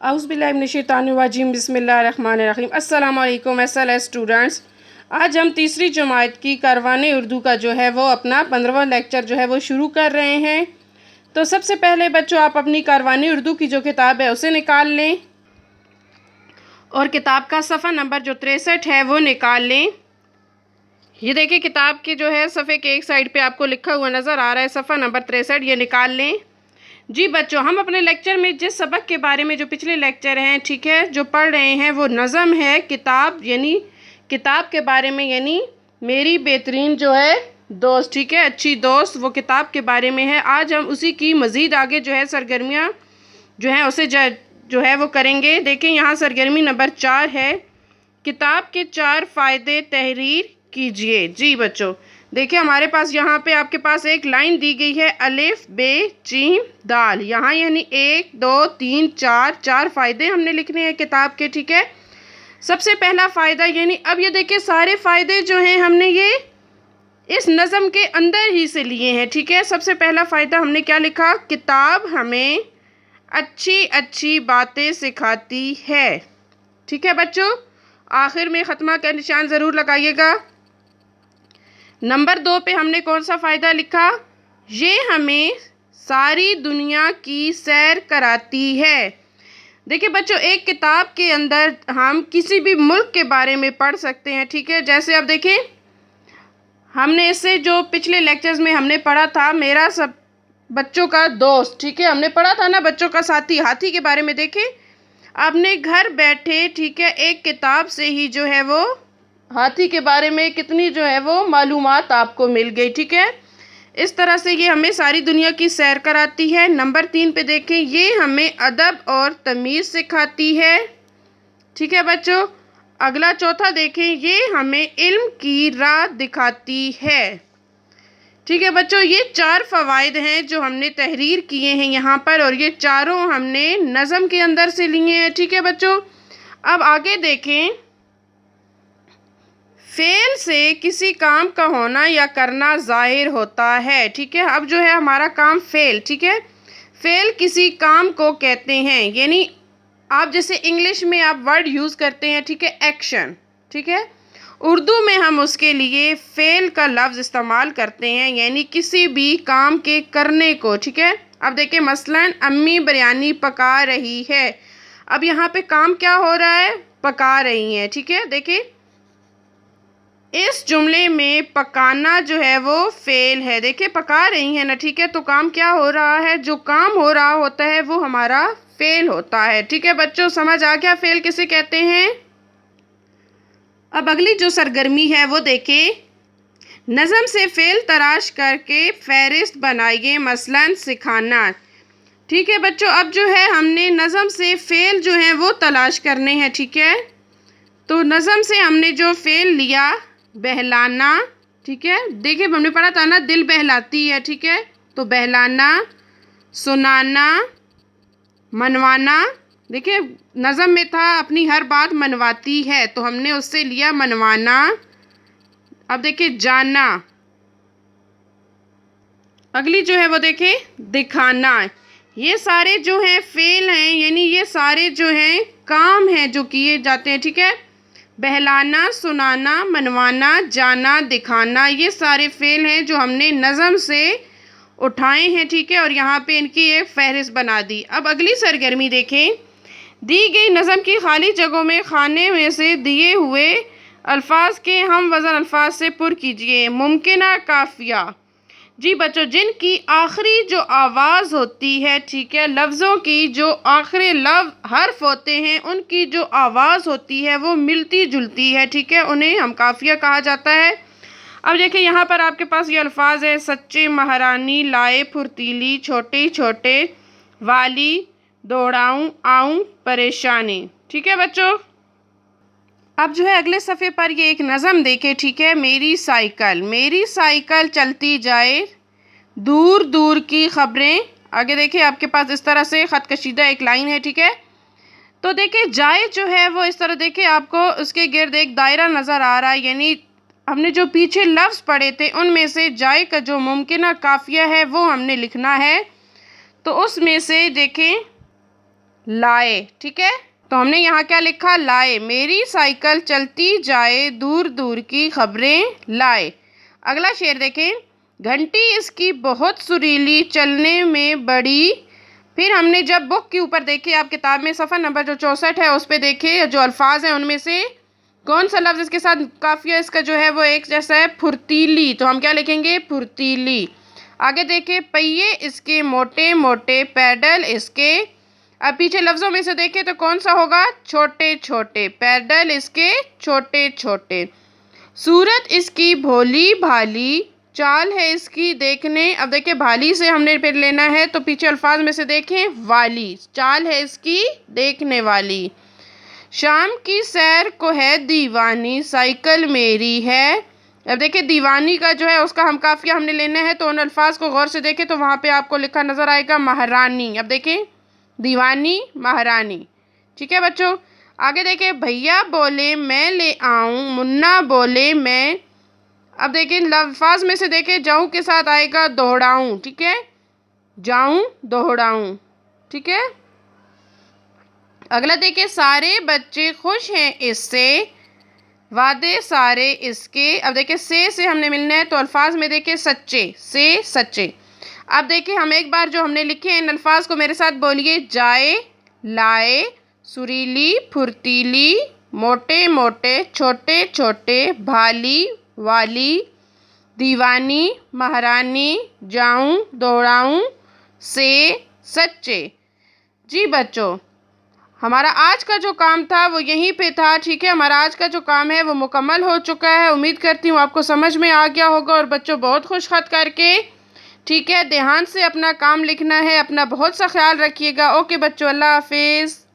औज़ुबिल्लाहिमिनश्शैतानिर्रजीम बिस्मिल्लाहिर्रहमानिर्रहीम। अस्सलाम वालेकुम स्टूडेंट्स। आज हम तीसरी जमात की कारवाने उर्दू का जो है वो अपना 15वां लेक्चर जो है वो शुरू कर रहे हैं। तो सबसे पहले बच्चों आप अपनी कारवानी उर्दू की जो किताब है उसे निकाल लें और किताब का सफ़ा नंबर जो 63 है वो निकाल लें। ये देखिए किताब की जो है सफ़े के एक साइड पे आपको लिखा हुआ नज़र आ रहा है सफ़ा नंबर 63, ये निकाल लें। जी बच्चों, हम अपने लेक्चर में जिस सबक के बारे में जो पिछले लेक्चर हैं ठीक है जो पढ़ रहे हैं वो नज़म है किताब, यानी किताब के बारे में, यानी मेरी बेहतरीन जो है दोस्त, ठीक है, अच्छी दोस्त, वो किताब के बारे में है। आज हम उसी की मज़ीद आगे जो है सरगर्मियाँ जो हैं उसे जो है वो करेंगे। देखें यहाँ सरगर्मी नंबर 4 है, किताब के 4 फ़ायदे तहरीर कीजिए। जी बच्चों देखिए हमारे पास यहाँ पे आपके पास एक लाइन दी गई है अलिफ बे जीम दाल, यहाँ यानी 1 2 3 4 फ़ायदे हमने लिखने हैं किताब के, ठीक है। सबसे पहला फ़ायदा, यानी अब ये देखिए सारे फ़ायदे जो हैं हमने ये इस नज़म के अंदर ही से लिए हैं, ठीक है। सबसे पहला फ़ायदा हमने क्या लिखा, किताब हमें अच्छी अच्छी बातें सिखाती है, ठीक है बच्चों। आखिर में ख़त्मा का निशान ज़रूर लगाइएगा। नंबर 2 पे हमने कौन सा फ़ायदा लिखा, ये हमें सारी दुनिया की सैर कराती है। देखिए बच्चों एक किताब के अंदर हम किसी भी मुल्क के बारे में पढ़ सकते हैं, ठीक है। जैसे अब देखें हमने इससे जो पिछले लेक्चर्स में हमने पढ़ा था मेरा सब बच्चों का दोस्त, ठीक है, हमने पढ़ा था ना बच्चों का साथी, हाथी के बारे में। देखें आपने घर बैठे, ठीक है, एक किताब से ही जो है वो हाथी के बारे में कितनी जो है वो मालूमात आपको मिल गई, ठीक है। इस तरह से ये हमें सारी दुनिया की सैर कराती है। नंबर 3 पे देखें ये हमें अदब और तमीज़ सिखाती है, ठीक है बच्चों। अगला चौथा देखें ये हमें इल्म की राह दिखाती है, ठीक है बच्चों। ये 4 फ़वाइद हैं जो हमने तहरीर किए हैं यहाँ पर, और ये चारों हमने नज़म के अंदर से लिए हैं, ठीक है बच्चों। अब आगे देखें, फ़ेल से किसी काम का होना या करना ज़ाहिर होता है, ठीक है। अब जो है हमारा काम फ़ेल, ठीक है, फ़ेल किसी काम को कहते हैं, यानी आप जैसे इंग्लिश में आप वर्ड यूज़ करते हैं, ठीक है, एक्शन, ठीक है, उर्दू में हम उसके लिए फ़ेल का लफ्ज़ इस्तेमाल करते हैं, यानी किसी भी काम के करने को, ठीक है। अब देखिए मसलन अम्मी बिरयानी पका रही है, अब यहाँ पे काम क्या हो रहा है, पका रही हैं, ठीक है। देखिए इस जुमले में पकाना जो है वो फ़ेल है, देखिए पका रही हैं ना, ठीक है, तो काम क्या हो रहा है, जो काम हो रहा होता है वो हमारा फ़ेल होता है, ठीक है बच्चों। समझ आ गया फ़ेल किसे कहते हैं। अब अगली जो सरगर्मी है वो देखें, नज़म से फ़ेल तराश करके फ़हरिस्त बनाइए, मसलन सिखाना, ठीक है बच्चों। अब जो है हमने नज़म से फ़ेल जो है वो तलाश करने हैं, ठीक है। तो नज़म से हमने जो फ़ेल लिया बहलाना, ठीक है, देखिए हमने पढ़ा था ना दिल बहलाती है, ठीक है, तो बहलाना, सुनाना, मनवाना, देखिए नज़म में था अपनी हर बात मनवाती है, तो हमने उससे लिया मनवाना। अब देखिए जाना, अगली जो है वो देखिए दिखाना, ये सारे जो हैं फ़ेल हैं, यानी ये सारे जो हैं काम हैं जो किए जाते हैं, ठीक है। बहलाना, सुनाना, मनवाना, जाना, दिखाना, ये सारे फ़ेल हैं जो हमने नज़म से उठाए हैं, ठीक है, और यहाँ पे इनकी एक फ़हरिस्त बना दी। अब अगली सरगर्मी देखें, दी गई नज़म की खाली जगहों में खाने में से दिए हुए अल्फाज के हम वज़न अल्फाज से पुर कीजिए। मुमकिना काफ़िया, जी बच्चों जिनकी आखिरी जो आवाज़ होती है, ठीक है, लफ्ज़ों की जो आखिरी हर्फ होते हैं उनकी जो आवाज़ होती है वो मिलती जुलती है, ठीक है, उन्हें हम काफ़िया कहा जाता है। अब देखिए यहाँ पर आपके पास ये अल्फाज है, सच्चे महारानी, लाए फुर्तीली, छोटे छोटे, वाली, दौड़ाऊँ, आऊँ, परेशानी, ठीक है बच्चों। अब जो है अगले सफ़े पर ये एक नज़म देखे, ठीक है, मेरी साइकिल चलती जाए, दूर दूर की ख़बरें, आगे देखिए आपके पास इस तरह से ख़त कशीदा एक लाइन है, ठीक है। तो देखिए जाए जो है वो इस तरह देखिए आपको उसके गिर्द एक दायरा नज़र आ रहा है, यानी हमने जो पीछे लफ्ज़ पढ़े थे उनमें से जाए का जो मुमकिना काफ़िया है वो हमने लिखना है। तो उसमें से देखें लाए। ठीक है, तो हमने यहाँ क्या लिखा, लाए। मेरी साइकिल चलती जाए, दूर दूर की खबरें लाए। अगला शेर देखें, घंटी इसकी बहुत सुरीली, चलने में बड़ी। फिर हमने जब बुक के ऊपर देखे, आप किताब में सफ़ा नंबर जो 64 है उस पर देखे, जो अल्फाज हैं उनमें से कौन सा लफ्ज़ इसके साथ काफिया इसका जो है वो एक जैसा है, फुर्तीली। तो हम क्या लिखेंगे, फुर्तीली। आगे देखें, पहिए इसके मोटे मोटे, पैडल इसके। अब पीछे लफ्ज़ों में से देखें तो कौन सा होगा, छोटे छोटे, पैडल इसके छोटे छोटे। सूरत इसकी भोली भाली, चाल है इसकी देखने। अब देखिए भाली से हमने फिर लेना है, तो पीछे अल्फाज में से देखें, वाली, चाल है इसकी देखने वाली। शाम की सैर को है दीवानी, साइकिल मेरी है। अब देखिए दीवानी का जो है उसका हम काफिया हमने लेना है, तो उन अल्फाज को गौर से देखें तो वहाँ पे आपको लिखा नज़र आएगा महारानी। अब देखें दीवानी, महारानी। ठीक है बच्चों, आगे देखें, भैया बोले मैं ले आऊँ, मुन्ना बोले मैं। अब देखिए अल्फाज में से देखें, जाऊँ के साथ आएगा दोहराऊँ। ठीक है, जाऊँ दोहराऊँ। ठीक है, अगला देखिए, सारे बच्चे खुश हैं इससे, वादे सारे इसके। अब देखिए से हमने मिलना है, तो अल्फाज में देखिए सच्चे, से सच्चे। अब देखिए हम एक बार जो हमने लिखे हैं इन अल्फाज को मेरे साथ बोलिए, जाए, लाए, सुरीली, फुर्तीली, मोटे मोटे, छोटे छोटे, भाली, वाली, दीवानी, महारानी, जाऊं, दौड़ाऊं, से, सच्चे। जी बच्चों, हमारा आज का जो काम था वो यहीं पे था। ठीक है, हमारा आज का जो काम है वो मुकम्मल हो चुका है। उम्मीद करती हूँ आपको समझ में आ गया होगा और बच्चों बहुत खुश खत करके। ठीक है, ध्यान से अपना काम लिखना है, अपना बहुत सा ख्याल रखिएगा। ओके बच्चों, अल्लाह हाफिज़।